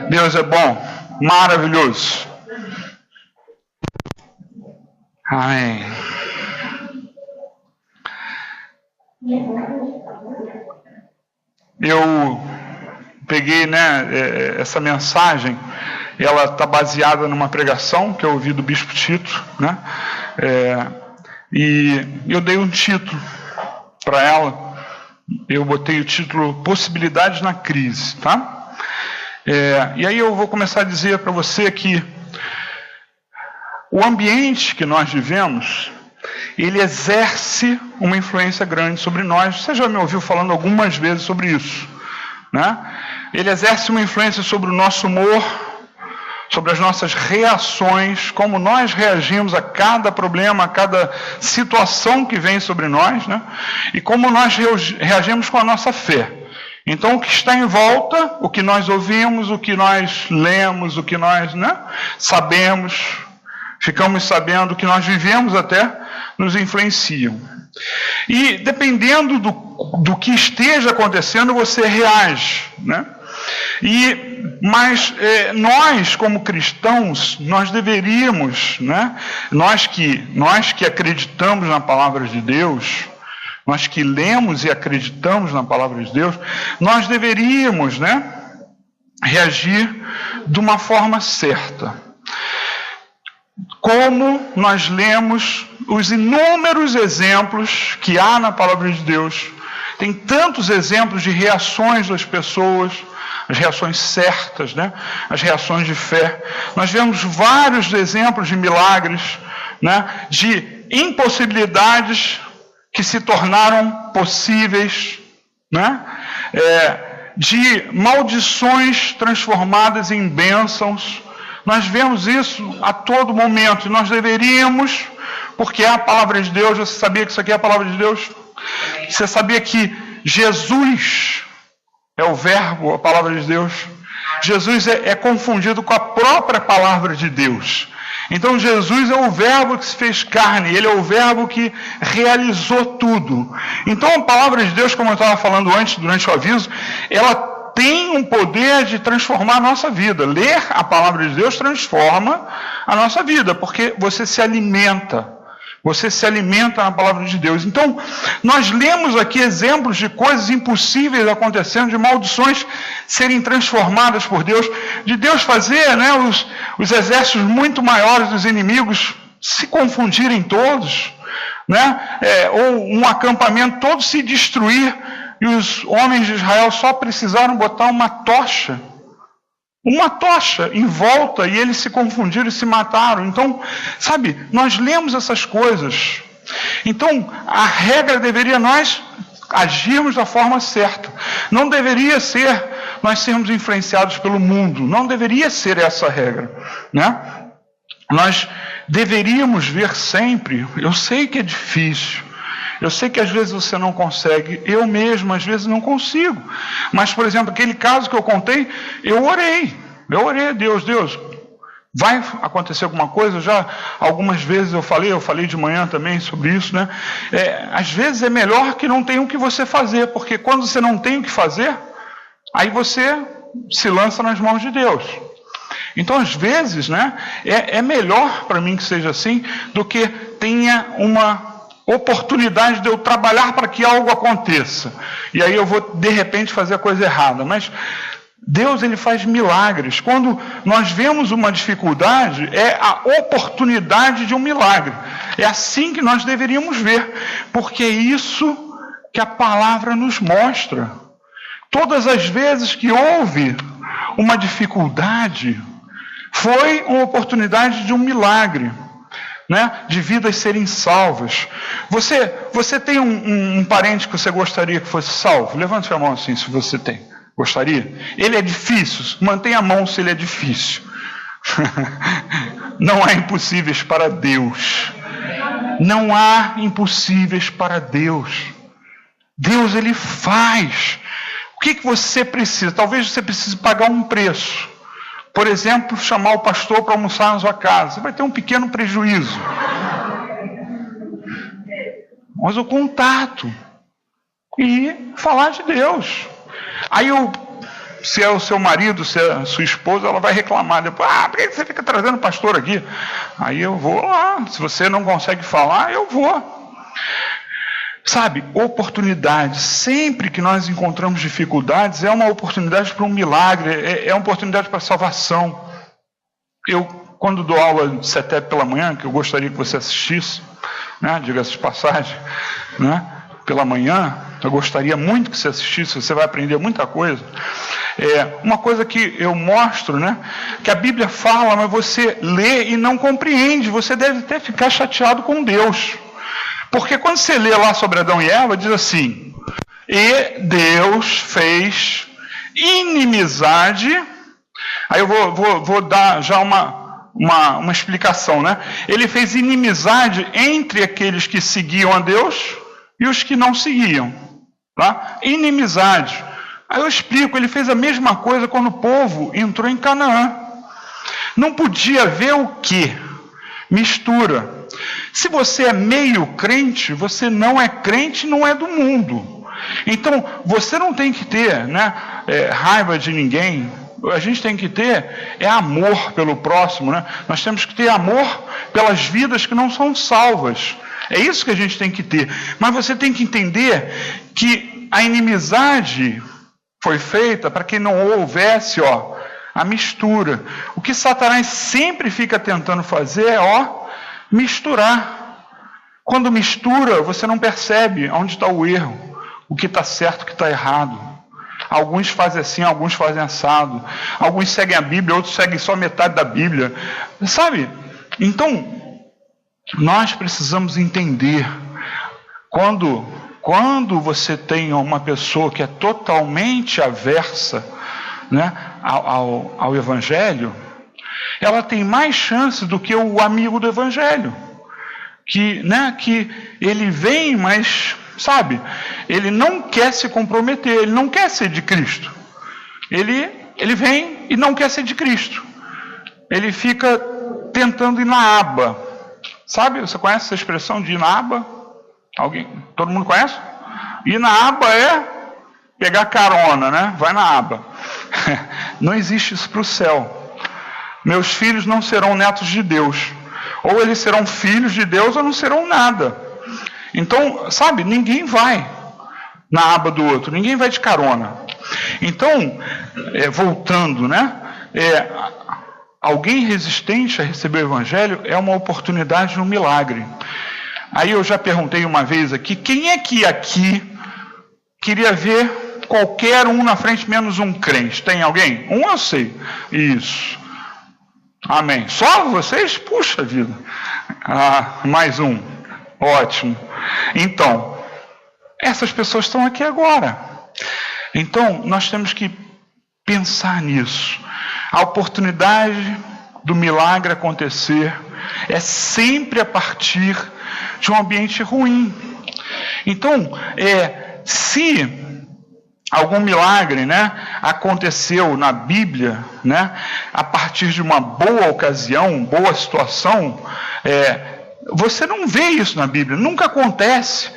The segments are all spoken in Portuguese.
Deus é bom, maravilhoso. Amém. Eu peguei, essa mensagem, ela está baseada numa pregação que eu ouvi do Bispo Tito, e eu dei um título para ela. Eu botei o título Possibilidades na Crise, tá? E aí eu vou começar a dizer para você que o ambiente que nós vivemos, ele exerce uma influência grande sobre nós. Você já me ouviu falando algumas vezes sobre isso, né? Ele exerce uma influência sobre o nosso humor, sobre as nossas reações, como nós reagimos a cada problema, a cada situação que vem sobre nós, né? E como nós reagimos com a nossa fé. Então, o que está em volta, o que nós ouvimos, o que nós lemos, o que nós sabemos, ficamos sabendo, o que nós vivemos até, nos influenciam. E dependendo do que esteja acontecendo, você reage, né? Mas nós, como cristãos, nós deveríamos, né? Nós que acreditamos na palavra de Deus, nós que lemos e acreditamos na palavra de Deus, nós deveríamos, né, reagir de uma forma certa. Como nós lemos os inúmeros exemplos que há na palavra de Deus, tem tantos exemplos de reações das pessoas, as reações certas, né? As reações de fé. Nós vemos vários exemplos de milagres, né? De impossibilidades que se tornaram possíveis, né? De maldições transformadas em bênçãos. Nós vemos isso a todo momento, e nós deveríamos, porque é a palavra de Deus. Você sabia que isso aqui é a palavra de Deus? Você sabia que Jesus é o verbo, a palavra de Deus? Jesus é confundido com a própria palavra de Deus. Então Jesus é o verbo que se fez carne, ele é o verbo que realizou tudo. Então a palavra de Deus, como eu estava falando antes, durante o aviso, ela tem um poder de transformar a nossa vida. Ler a palavra de Deus transforma a nossa vida, porque você se alimenta na palavra de Deus. Então, nós lemos aqui exemplos de coisas impossíveis acontecendo, de maldições serem transformadas por Deus, de Deus fazer, né, os exércitos muito maiores dos inimigos se confundirem todos, né, ou um acampamento todo se destruir, e os homens de Israel só precisaram botar uma tocha em volta, e eles se confundiram e se mataram. Então, sabe, nós lemos essas coisas. Então, a regra deveria nós agirmos da forma certa. Não deveria ser nós sermos influenciados pelo mundo. Não deveria ser essa a regra, né? Nós deveríamos ver sempre, eu sei que é difícil, eu sei que às vezes você não consegue, eu mesmo às vezes não consigo. Mas, por exemplo, aquele caso que eu contei, eu orei a Deus, vai acontecer alguma coisa? Já algumas vezes eu falei de manhã também sobre isso, né? Às vezes é melhor que não tenha o que você fazer, porque quando você não tem o que fazer, aí você se lança nas mãos de Deus. Então, às vezes, né, é melhor para mim que seja assim, do que tenha uma oportunidade de eu trabalhar para que algo aconteça. E aí eu vou, de repente, fazer a coisa errada. Mas Deus, ele faz milagres. Quando nós vemos uma dificuldade, é a oportunidade de um milagre. É assim que nós deveríamos ver, porque é isso que a palavra nos mostra. Todas as vezes que houve uma dificuldade, foi uma oportunidade de um milagre, né? De vidas serem salvas. Você tem um parente que você gostaria que fosse salvo? Levante a mão assim, se você tem. Gostaria? Ele é difícil? Mantenha a mão se ele é difícil. Não há impossíveis para Deus. Não há impossíveis para Deus. Deus, ele faz. O que você precisa? Talvez você precise pagar um preço. Por exemplo, chamar o pastor para almoçar na sua casa. Você vai ter um pequeno prejuízo. Mas o contato. E falar de Deus. Aí se é o seu marido, se é a sua esposa, ela vai reclamar depois, por que você fica trazendo pastor aqui? Aí eu vou lá, se você não consegue falar, eu vou. Sabe, oportunidade, sempre que nós encontramos dificuldades, é uma oportunidade para um milagre, é uma oportunidade para salvação. Eu, quando dou aula de CETEP pela manhã, que eu gostaria que você assistisse, né, diga-se de passagem, né, pela manhã, eu gostaria muito que você assistisse, você vai aprender muita coisa. Uma coisa que eu mostro, né, que a Bíblia fala, mas você lê e não compreende, você deve até ficar chateado com Deus. Porque quando você lê lá sobre Adão e Eva, diz assim, e Deus fez inimizade, aí eu vou dar já uma explicação, né? Ele fez inimizade entre aqueles que seguiam a Deus e os que não seguiam, tá? Inimizade. Aí eu explico, ele fez a mesma coisa quando o povo entrou em Canaã. Não podia haver o quê? Mistura. Se você é meio crente, você não é crente, não é do mundo. Então, você não tem que ter, né, raiva de ninguém. A gente tem que ter amor pelo próximo, né? Nós temos que ter amor pelas vidas que não são salvas. É isso que a gente tem que ter. Mas você tem que entender que a inimizade foi feita para que não houvesse, a mistura. O que Satanás sempre fica tentando fazer é, misturar. Quando mistura, você não percebe onde está o erro, o que está certo, o que está errado. Alguns fazem assim, alguns fazem assado. Alguns seguem a Bíblia, outros seguem só metade da Bíblia. Sabe? Então, nós precisamos entender. Quando você tem uma pessoa que é totalmente aversa, né, ao Evangelho, ela tem mais chance do que o amigo do Evangelho. Que ele vem, mas, sabe, ele não quer se comprometer, ele não quer ser de Cristo. Ele vem e não quer ser de Cristo. Ele fica tentando ir na aba. Sabe, você conhece essa expressão de ir na aba? Alguém? Todo mundo conhece? Ir na aba é pegar carona, né? Vai na aba. Não existe isso para o céu. Meus filhos não serão netos de Deus. Ou eles serão filhos de Deus ou não serão nada. Então, sabe, ninguém vai na aba do outro, ninguém vai de carona. Então, voltando, né? Alguém resistente a receber o Evangelho é uma oportunidade, um milagre. Aí eu já perguntei uma vez aqui, quem é que aqui queria ver qualquer um na frente menos um crente? Tem alguém? Um eu sei. Isso. Amém. Só vocês? Puxa vida. Mais um. Ótimo. Então, essas pessoas estão aqui agora. Então, nós temos que pensar nisso. A oportunidade do milagre acontecer é sempre a partir de um ambiente ruim. Então, se algum milagre, né, aconteceu na Bíblia, né, a partir de uma boa ocasião, boa situação, você não vê isso na Bíblia, nunca acontece.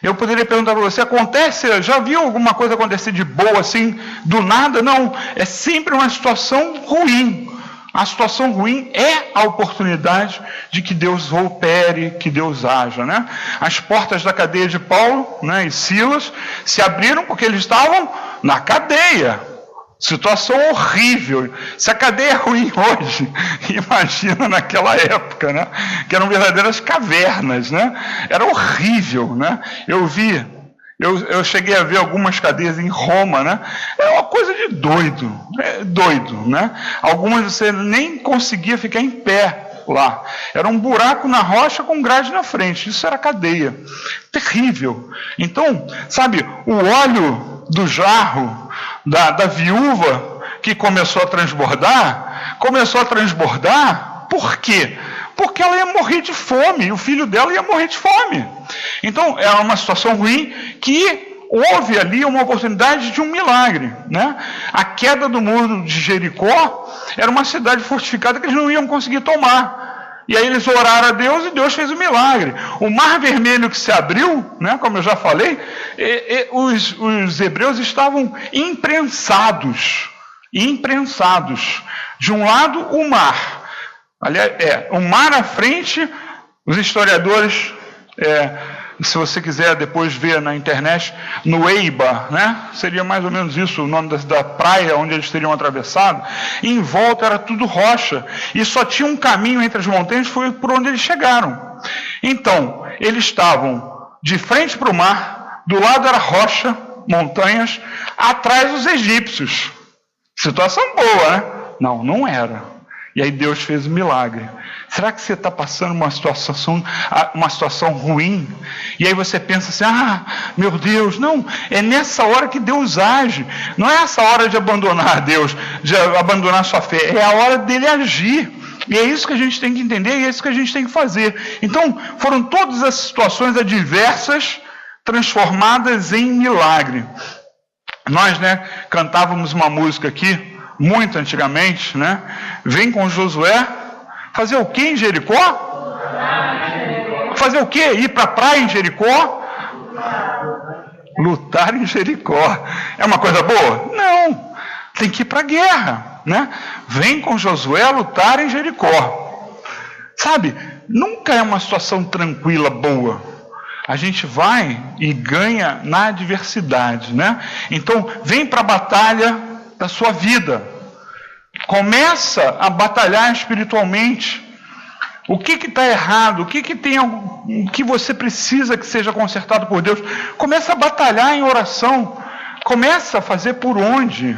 Eu poderia perguntar para você, acontece, já viu alguma coisa acontecer de boa assim, do nada? Não, é sempre uma situação ruim. A situação ruim é a oportunidade de que Deus opere, que Deus haja, né? As portas da cadeia de Paulo, né, e Silas se abriram porque eles estavam na cadeia. Situação horrível. Se a cadeia é ruim hoje, imagina naquela época, né? Que eram verdadeiras cavernas, né? Era horrível, né? Eu cheguei a ver algumas cadeias em Roma, né? É uma coisa de doido, doido, né? Algumas você nem conseguia ficar em pé lá. Era um buraco na rocha com grade na frente. Isso era cadeia. Terrível. Então, sabe, o óleo do jarro da viúva que começou a transbordar, por quê? Porque ela ia morrer de fome, e o filho dela ia morrer de fome. Então, era uma situação ruim que houve ali uma oportunidade de um milagre, né? A queda do muro de Jericó era uma cidade fortificada que eles não iam conseguir tomar. E aí eles oraram a Deus e Deus fez o milagre. O mar vermelho que se abriu, né, como eu já falei, os hebreus estavam imprensados. imprensados. De um lado, o mar. Aliás, o mar à frente, os historiadores, se você quiser depois ver na internet, no Eiba, né? Seria mais ou menos isso, o nome da praia onde eles teriam atravessado. E em volta era tudo rocha. E só tinha um caminho entre as montanhas, foi por onde eles chegaram. Então, eles estavam de frente para o mar, do lado era rocha, montanhas, atrás os egípcios. Situação boa, né? Não, não era. E aí Deus fez um milagre. Será que você está passando uma situação ruim? E aí você pensa assim, meu Deus, não, é nessa hora que Deus age. Não é essa hora de abandonar Deus, de abandonar sua fé, é a hora dele agir. E é isso que a gente tem que entender, e é isso que a gente tem que fazer. Então, foram todas as situações adversas transformadas em milagre. Nós, cantávamos uma música aqui, muito antigamente, Vem com Josué, fazer o que em Jericó? Fazer o que? Ir para a praia em Jericó? Lutar em Jericó. É uma coisa boa? Não, tem que ir para a guerra, Vem com Josué lutar em Jericó. Sabe, nunca é uma situação tranquila, boa. A gente vai e ganha na adversidade, Então, vem para a batalha da sua vida. Começa a batalhar espiritualmente. O que está errado? O que você precisa que seja consertado por Deus? Começa a batalhar em oração. Começa a fazer por onde.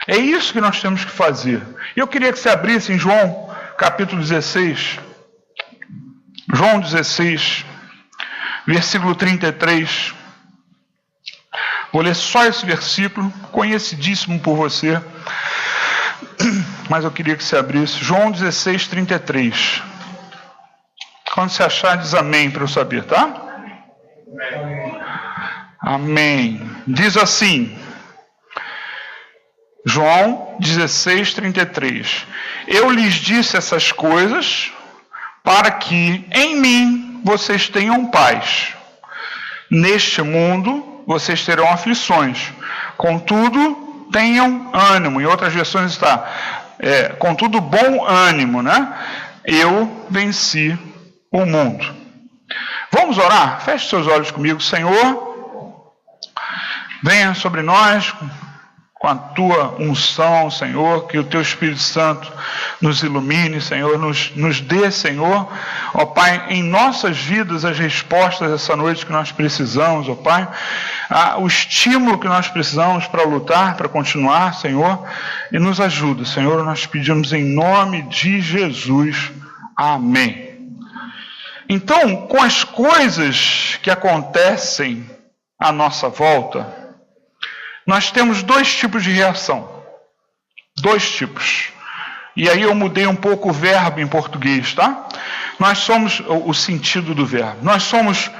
É isso que nós temos que fazer. Eu queria que você abrisse em João, capítulo 16. João 16, versículo 33. Vou ler só esse versículo, conhecidíssimo por você. Mas eu queria que você abrisse. João 16, 33. Quando você achar, diz amém para eu saber, tá? Amém. Diz assim. João 16, 33. Eu lhes disse essas coisas para que em mim vocês tenham paz. Neste mundo vocês terão aflições. Contudo, tenham ânimo. Em outras versões está, contudo, bom ânimo, Eu venci o mundo. Vamos orar? Feche seus olhos comigo. Senhor, venha sobre nós com a tua unção, Senhor, que o teu Espírito Santo nos ilumine, Senhor, nos dê, Senhor, ó Pai, em nossas vidas as respostas essa noite que nós precisamos, ó Pai, o estímulo que nós precisamos para lutar, para continuar, Senhor, e nos ajuda, Senhor, nós pedimos em nome de Jesus, amém. Então, com as coisas que acontecem à nossa volta, nós temos dois tipos de reação. Dois tipos. E aí eu mudei um pouco o verbo em português, tá? Nós somos, o sentido do verbo, nós somos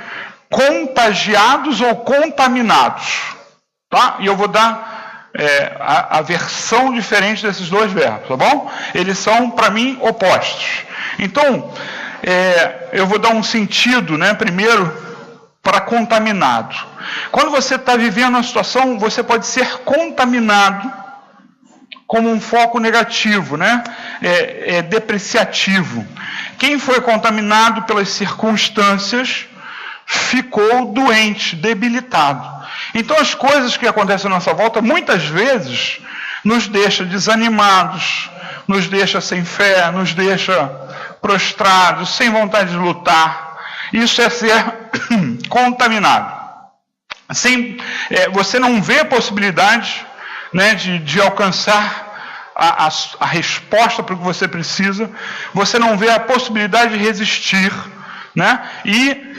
contagiados ou contaminados, tá? E eu vou dar a versão diferente desses dois verbos, tá bom? Eles são, para mim, opostos. Então, eu vou dar um sentido, primeiro, para contaminado. Quando você está vivendo uma situação, você pode ser contaminado como um foco negativo, depreciativo. Quem foi contaminado pelas circunstâncias ficou doente, debilitado. Então as coisas que acontecem à nossa volta, muitas vezes, nos deixa desanimados, nos deixa sem fé, nos deixa prostrados, sem vontade de lutar. Isso é ser contaminado. Você não vê a possibilidade de alcançar a resposta para o que você precisa, você não vê a possibilidade de resistir, e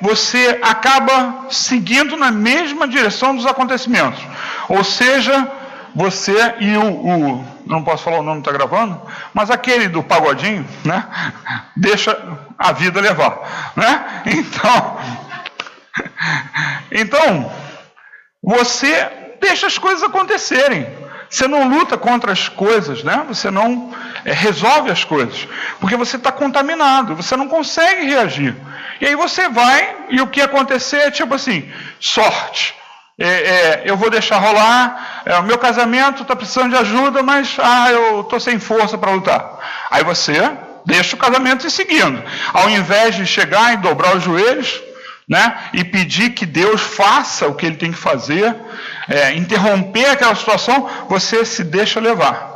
você acaba seguindo na mesma direção dos acontecimentos. Ou seja, você e não posso falar o nome, está gravando, mas aquele do pagodinho, deixa a vida levar, Então, você deixa as coisas acontecerem. Você não luta contra as coisas, Você não resolve as coisas, porque você está contaminado, você não consegue reagir. E aí você vai, e o que acontecer é tipo assim, sorte. eu vou deixar rolar, o meu casamento está precisando de ajuda, mas eu estou sem força para lutar. Aí você deixa o casamento e seguindo. Ao invés de chegar e dobrar os joelhos, né, e pedir que Deus faça o que Ele tem que fazer, interromper aquela situação, você se deixa levar.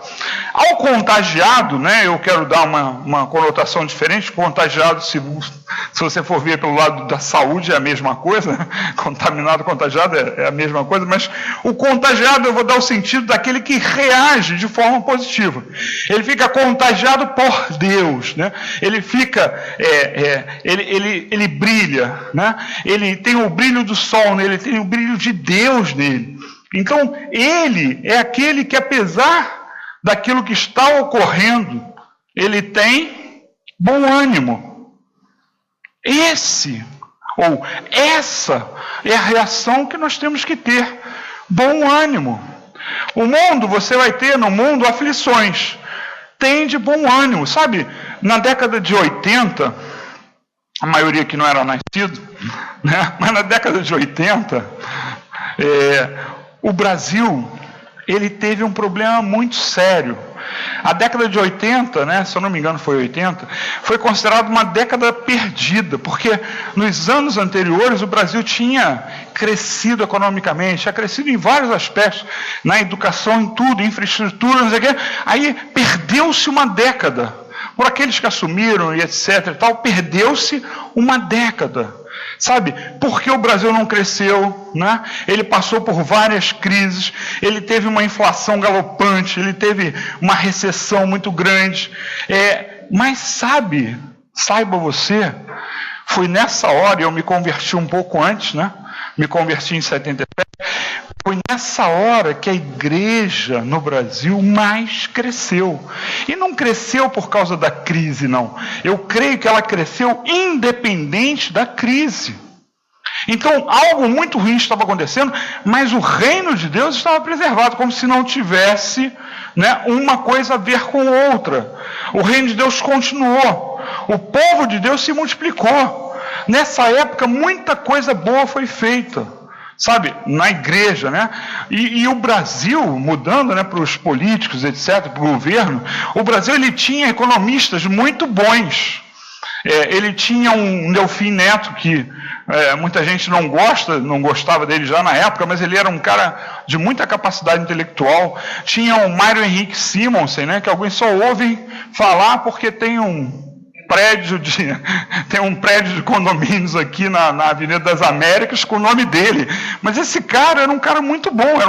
Ao contagiado, né, eu quero dar uma conotação diferente. Contagiado, se você for ver pelo lado da saúde, é a mesma coisa. Contaminado, contagiado é a mesma coisa, mas o contagiado eu vou dar o sentido daquele que reage de forma positiva. Ele fica contagiado por Deus, né? Ele fica, ele brilha, né? Ele tem o brilho do sol nele, ele tem o brilho de Deus nele. Então, ele é aquele que, apesar daquilo que está ocorrendo, ele tem bom ânimo. Essa é a reação que nós temos que ter, bom ânimo. O mundo, você vai ter no mundo aflições, tem de bom ânimo. Sabe, na década de 80, a maioria que não era nascido, né? Mas na década de 80, o Brasil, ele teve um problema muito sério. A década de 80, né, se eu não me engano foi 80, foi considerada uma década perdida, porque nos anos anteriores o Brasil tinha crescido economicamente, tinha crescido em vários aspectos, na educação, em tudo, infraestrutura, não sei o quê. Aí perdeu-se uma década. Por aqueles que assumiram e etc. e tal, perdeu-se uma década. Sabe, porque o Brasil não cresceu, né? Ele passou por várias crises, ele teve uma inflação galopante, ele teve uma recessão muito grande. Mas saiba você, foi nessa hora, eu me converti um pouco antes, né? Me converti em 77, foi nessa hora que a igreja no Brasil mais cresceu. E não cresceu por causa da crise, não. Eu creio que ela cresceu independente da crise. Então, algo muito ruim estava acontecendo, mas o reino de Deus estava preservado, como se não tivesse, né, uma coisa a ver com outra. O reino de Deus continuou. O povo de Deus se multiplicou. Nessa época, muita coisa boa foi feita, sabe, na igreja, né? E o Brasil, mudando, né, para os políticos, etc., para o governo, o Brasil, ele tinha economistas muito bons. Ele tinha um Delfim Neto, que muita gente não gostava dele já na época, mas ele era um cara de muita capacidade intelectual. Tinha o Mário Henrique Simonsen, né, que alguns só ouvem falar porque tem um prédio de condomínios aqui na Avenida das Américas com o nome dele. Mas esse cara era um cara muito bom,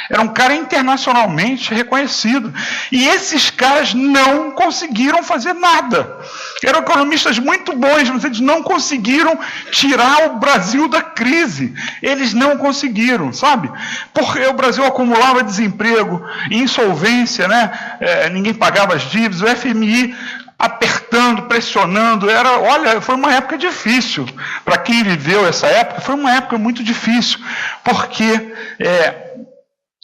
era um cara internacionalmente reconhecido. E esses caras não conseguiram fazer nada. Eram economistas muito bons, mas eles não conseguiram tirar o Brasil da crise. Eles não conseguiram, sabe? Porque o Brasil acumulava desemprego, insolvência, né? Ninguém pagava as dívidas, o FMI apertando, pressionando, foi uma época difícil. Para quem viveu essa época, foi uma época muito difícil, porque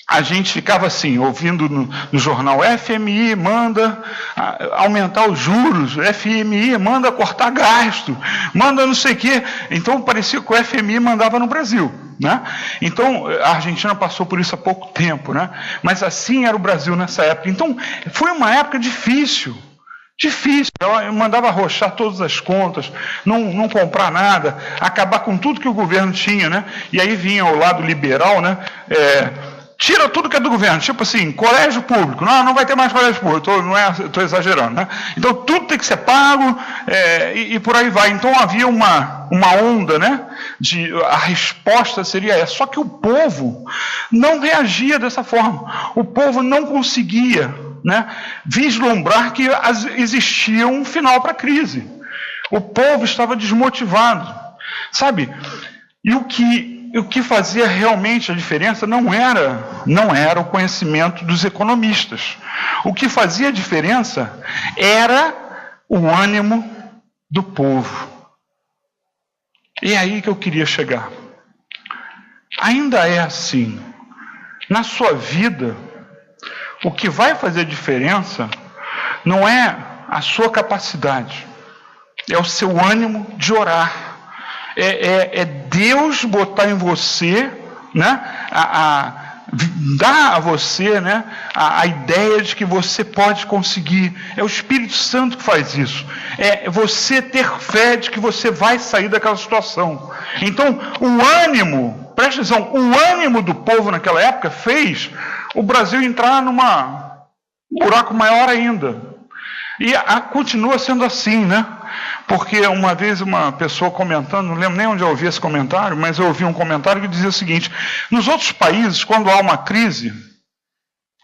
a gente ficava assim, ouvindo no jornal, FMI manda aumentar os juros, FMI manda cortar gasto, manda não sei o quê. Então parecia que o FMI mandava no Brasil, né? Então a Argentina passou por isso há pouco tempo, né? Mas assim era o Brasil nessa época. Então foi uma época difícil. Eu mandava arrochar todas as contas, não comprar nada, acabar com tudo que o governo tinha, né? E aí vinha o lado liberal, né? Tira tudo que é do governo, tipo assim, colégio público, não vai ter mais colégio público, estou exagerando, né? Então tudo tem que ser pago, e por aí vai. Então havia uma onda, né? A resposta seria essa, só que o povo não reagia dessa forma, o povo não conseguia, né, vislumbrar que existia um final para a crise. O povo estava desmotivado, sabe? E o que fazia realmente a diferença não era o conhecimento dos economistas. O que fazia a diferença era o ânimo do povo. E é aí que eu queria chegar. Ainda é assim. Na sua vida, o que vai fazer diferença não é a sua capacidade, é o seu ânimo de orar. É Deus botar em você né, dá a você, né, a ideia de que você pode conseguir. É o Espírito Santo que faz isso. É você ter fé de que você vai sair daquela situação. Então, o ânimo, presta atenção, o ânimo do povo naquela época fez o Brasil entrar num buraco maior ainda. E continua sendo assim, né? Porque uma vez uma pessoa comentando, não lembro nem onde eu ouvi esse comentário, mas eu ouvi um comentário que dizia o seguinte: nos outros países, quando há uma crise,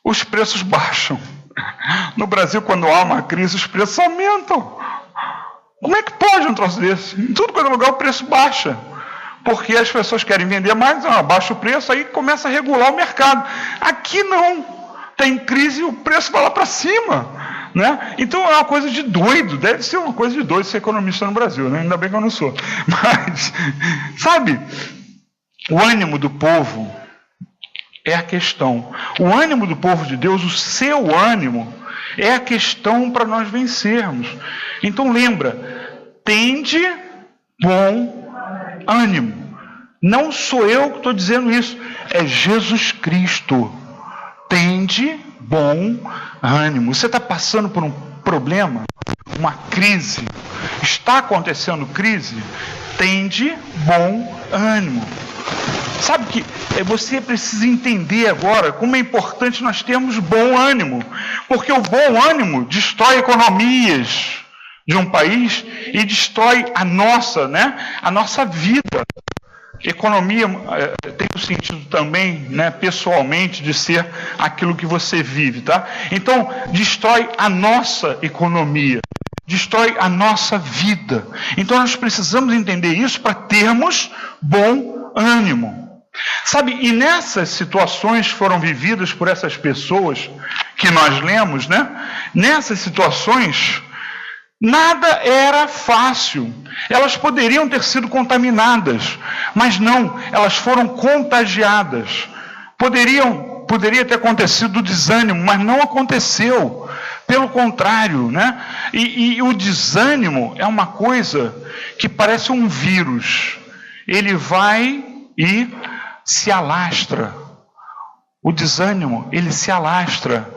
os preços baixam. No Brasil, quando há uma crise, os preços aumentam. Como é que pode um troço desse? Em tudo quanto é lugar o preço baixa. Porque as pessoas querem vender mais, abaixa o preço, aí começa a regular o mercado. Aqui não. Tem crise e o preço vai lá para cima. Né? Então é uma coisa de doido, deve ser uma coisa de doido ser economista no Brasil, né? Ainda bem que eu não sou. Mas, sabe, o ânimo do povo é a questão. O ânimo do povo de Deus, o seu ânimo, é a questão para nós vencermos. Então lembra, tende bom ânimo. Não sou eu que estou dizendo isso, é Jesus Cristo. Tende bom ânimo. Você está passando por um problema, uma crise, está acontecendo crise, tende bom ânimo. Sabe que você precisa entender agora como é importante nós termos bom ânimo, porque o bom ânimo destrói economias de um país e destrói a nossa, né, a nossa vida. Economia tem o sentido também, né, pessoalmente, de ser aquilo que você vive, tá? Então, destrói a nossa economia, destrói a nossa vida. Então, nós precisamos entender isso para termos bom ânimo. Sabe, e nessas situações foram vividas por essas pessoas que nós lemos, né? Nessas situações, nada era fácil. Elas poderiam ter sido contaminadas, mas não, elas foram contagiadas. Poderia ter acontecido o desânimo, mas não aconteceu. Pelo contrário, né? E o desânimo é uma coisa que parece um vírus. Ele vai e se alastra. O desânimo, ele se alastra.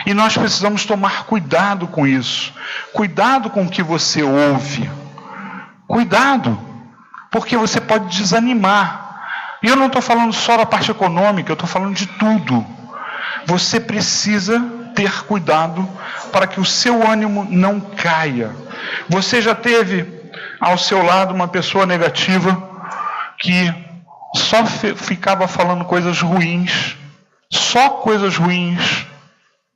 E nós precisamos tomar cuidado com isso. Cuidado com o que você ouve. Cuidado, porque você pode desanimar. E eu não estou falando só da parte econômica, eu estou falando de tudo. Você precisa ter cuidado para que o seu ânimo não caia. Você já teve ao seu lado uma pessoa negativa que só ficava falando coisas ruins, só coisas ruins.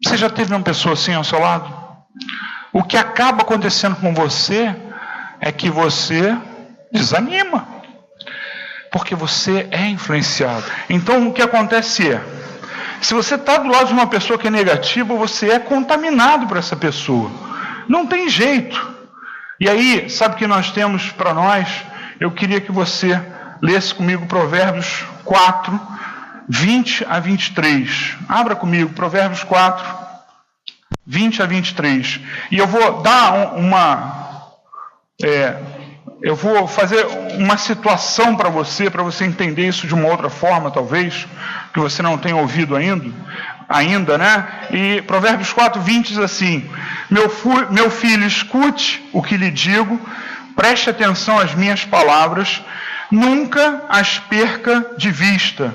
Você já teve uma pessoa assim ao seu lado? O que acaba acontecendo com você é que você desanima, porque você é influenciado. Então o que acontece é, se você está do lado de uma pessoa que é negativa, você é contaminado por essa pessoa. Não tem jeito. E aí, sabe o que nós temos para nós? Eu queria que você lesse comigo Provérbios 4, 20 a 23. Abra comigo, Provérbios 4, 20 a 23. E eu vou dar eu vou fazer uma situação para você entender isso de uma outra forma, talvez, que você não tenha ouvido ainda, né? E Provérbios 4, 20 diz assim: meu filho, escute o que lhe digo, preste atenção às minhas palavras, nunca as perca de vista,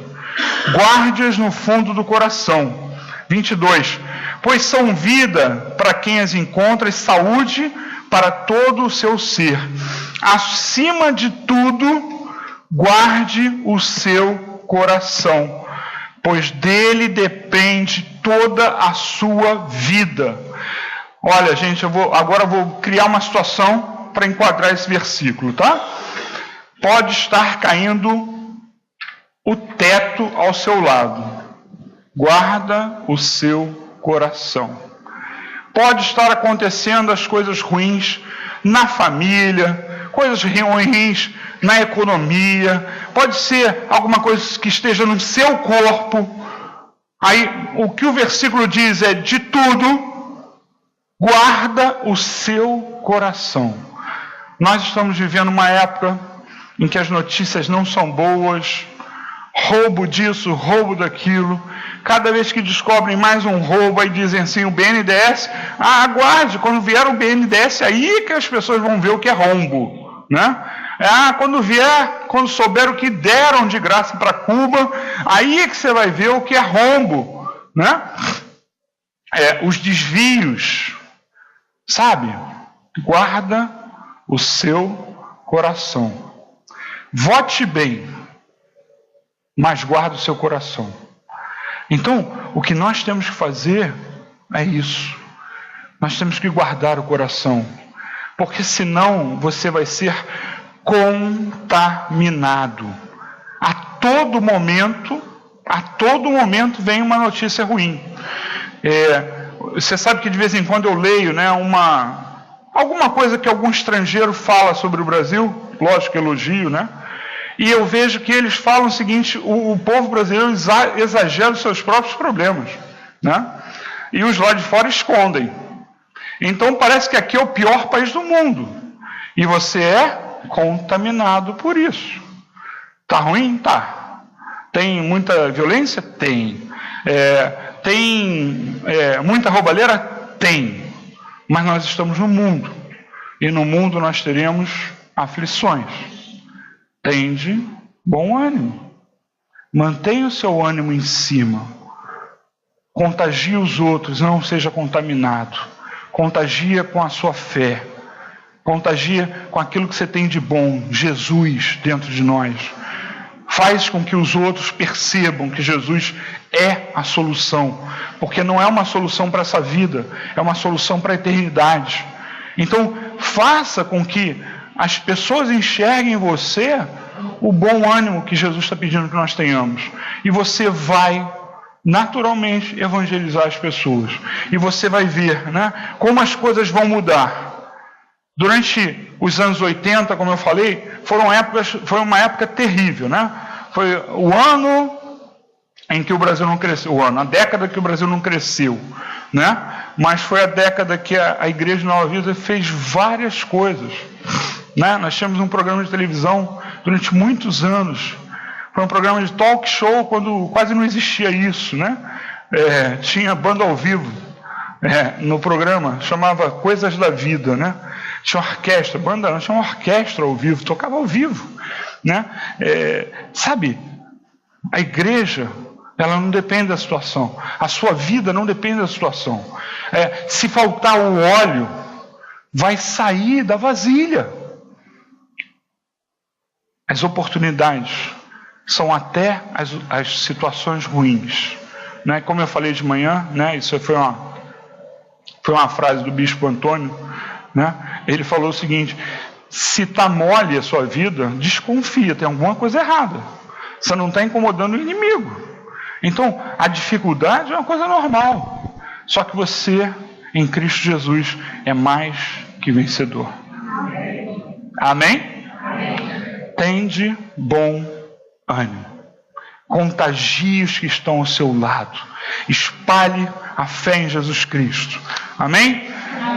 guarde-as no fundo do coração. 22. Pois são vida para quem as encontra e saúde para todo o seu ser. Acima de tudo, guarde o seu coração, pois dele depende toda a sua vida. Olha, gente, agora eu vou criar uma situação para enquadrar esse versículo, tá? Pode estar caindo o teto ao seu lado. Guarda o seu coração. Pode estar acontecendo as coisas ruins na família, coisas ruins na economia, pode ser alguma coisa que esteja no seu corpo. Aí o que o versículo diz é: de tudo, guarda o seu coração. Nós estamos vivendo uma época em que as notícias não são boas, roubo disso, roubo daquilo. Cada vez que descobrem mais um roubo, aí dizem assim, o BNDES, aguarde, quando vier o BNDES, aí que as pessoas vão ver o que é rombo, né? Quando souber o que deram de graça para Cuba, aí é que você vai ver o que é rombo, né? Os desvios, sabe? Guarda o seu coração. Vote bem, mas guarda o seu coração. Então, o que nós temos que fazer é isso. Nós temos que guardar o coração, porque senão você vai ser contaminado. A todo momento vem uma notícia ruim. Você sabe que de vez em quando eu leio, né, alguma coisa que algum estrangeiro fala sobre o Brasil, lógico que elogio, né? E eu vejo que eles falam o seguinte: o povo brasileiro exagera os seus próprios problemas, né? E os lá de fora escondem. Então parece que aqui é o pior país do mundo. E você é contaminado por isso. Tá ruim? Tá. Tem muita violência? Tem. Tem muita roubalheira? Tem. Mas nós estamos no mundo. E no mundo nós teremos aflições. Tende bom ânimo. Mantenha o seu ânimo em cima. Contagie os outros, não seja contaminado. Contagia com a sua fé. Contagia com aquilo que você tem de bom, Jesus dentro de nós. Faz com que os outros percebam que Jesus é a solução. Porque não é uma solução para essa vida, é uma solução para a eternidade. Então, faça com que as pessoas enxerguem em você o bom ânimo que Jesus está pedindo que nós tenhamos. E você vai naturalmente evangelizar as pessoas. E você vai ver, né, como as coisas vão mudar. Durante os anos 80, como eu falei, foi uma época terrível, né? Foi o ano em que o Brasil não cresceu, a década que o Brasil não cresceu, né? Mas foi a década que a Igreja Nova Vida fez várias coisas, né? Nós tínhamos um programa de televisão durante muitos anos. Foi um programa de talk show quando quase não existia isso, né? Tinha banda ao vivo no programa, chamava Coisas da Vida, né? Tinha orquestra, banda não, tinha uma orquestra ao vivo, tocava ao vivo, né? Sabe, a igreja, ela não depende da situação, a sua vida não depende da situação. Se faltar o óleo, vai sair da vasilha. As oportunidades são até as situações ruins, né? Como eu falei de manhã, né? Isso foi uma frase do bispo Antônio, né? Ele falou o seguinte: se está mole a sua vida, desconfia, tem alguma coisa errada. Você não está incomodando o inimigo. Então, a dificuldade é uma coisa normal. Só que você, em Cristo Jesus, é mais que vencedor. Amém? Tende bom ânimo. Contagie os que estão ao seu lado. Espalhe a fé em Jesus Cristo. Amém?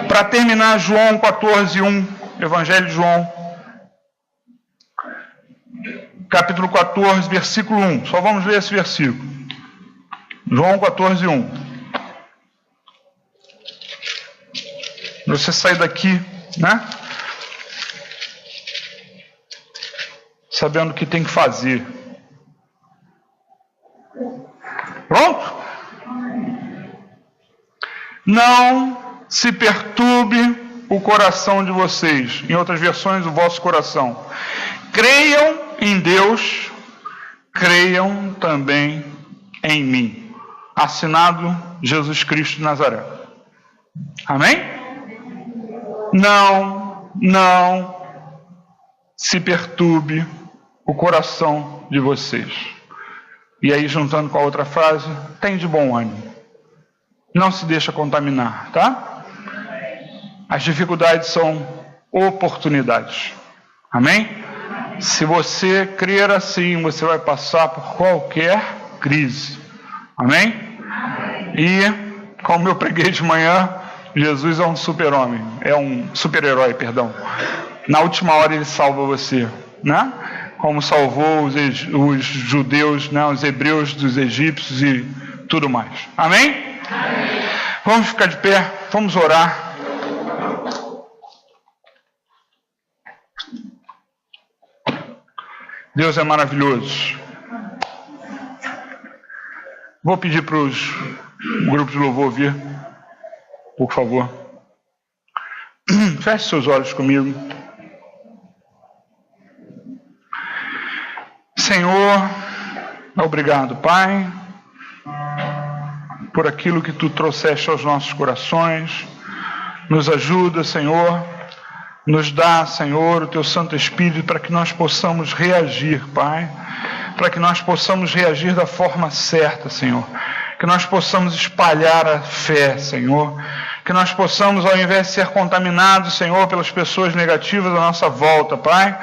Para terminar, João 14:1, Evangelho de João, capítulo 14, versículo 1. Só vamos ler esse versículo. João 14:1. Você sai daqui, né? Sabendo o que tem que fazer. Pronto? Não se perturbe o coração de vocês. Em outras versões, o vosso coração. Creiam em Deus, creiam também em mim. Assinado Jesus Cristo de Nazaré. Amém? Não se perturbe o coração de vocês. E aí, juntando com a outra frase, tem de bom ânimo. Não se deixa contaminar, tá? As dificuldades são oportunidades. Amém? Se você crer assim, você vai passar por qualquer crise. Amém? E, como eu preguei de manhã, Jesus é um super-herói, perdão. Na última hora ele salva você, né? como salvou os judeus, né, os hebreus dos egípcios e tudo mais. Amém? Amém. Vamos ficar de pé, vamos orar. Deus é maravilhoso. Vou pedir para os grupos de louvor vir, por favor. Feche seus olhos comigo. Senhor, obrigado, Pai, por aquilo que Tu trouxeste aos nossos corações. Nos ajuda, Senhor, nos dá, Senhor, o Teu Santo Espírito para que nós possamos reagir, Pai, para que nós possamos reagir da forma certa, Senhor, que nós possamos espalhar a fé, Senhor, que nós possamos, ao invés de ser contaminados, Senhor, pelas pessoas negativas à nossa volta, Pai,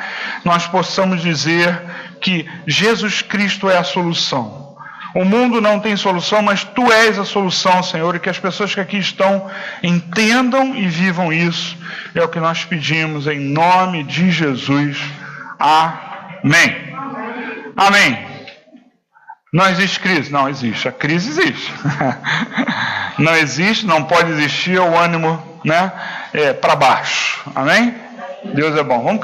nós possamos dizer que Jesus Cristo é a solução. O mundo não tem solução, mas Tu és a solução, Senhor, e que as pessoas que aqui estão entendam e vivam isso. É o que nós pedimos em nome de Jesus. Amém. Amém. Não existe crise? Não existe. A crise existe. Não existe, não pode existir o ânimo, né, para baixo. Amém? Deus é bom. Vamos